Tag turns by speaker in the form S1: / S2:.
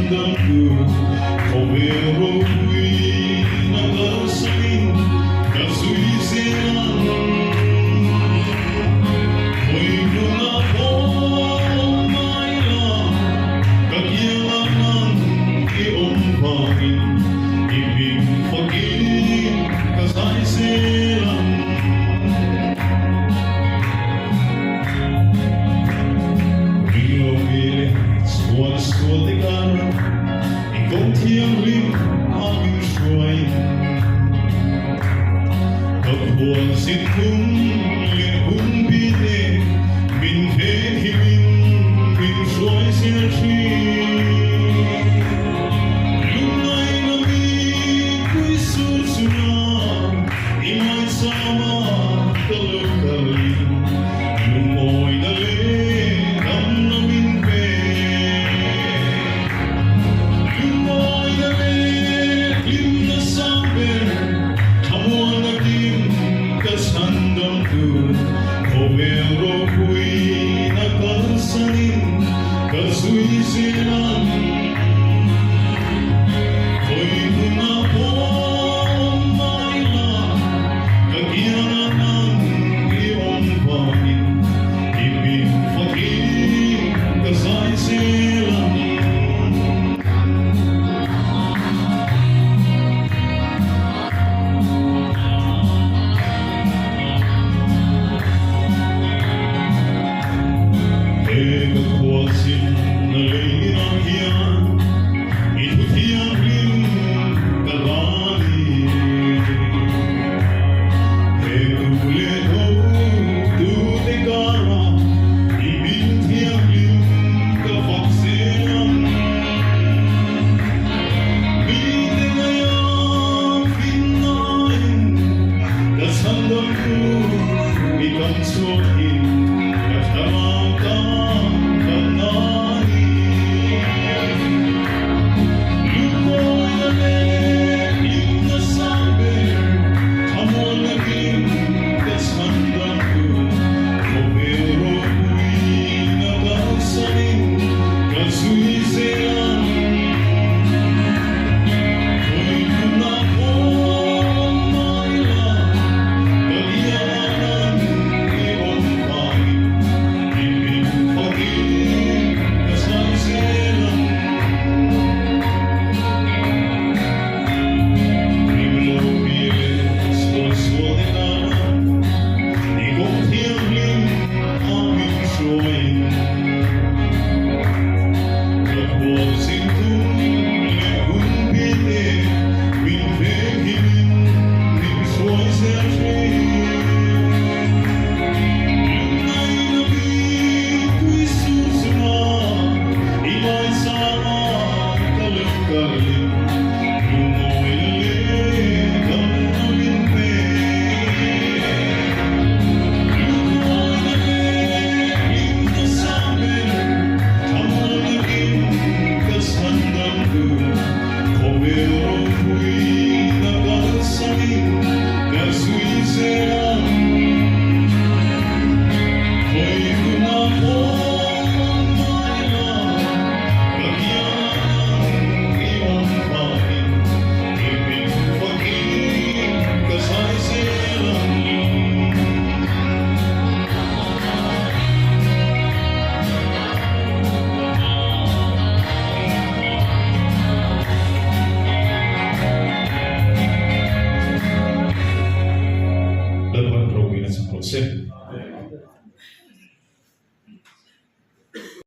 S1: sandang good, Povero kui nagasaling kasuisiran. Hoy kuna po mailang kagyaman iumpahin, ibig pagiging kasaysiran. Skål till garden, en gång till en ring av min sjöin. Och på sitt kungliga hundbite, min väg i min sjöis energi. Lugna ina mig i solsunan, i mig samma talukali. Lumoy na ledam na min Povero kui nakasaling kasuisiran.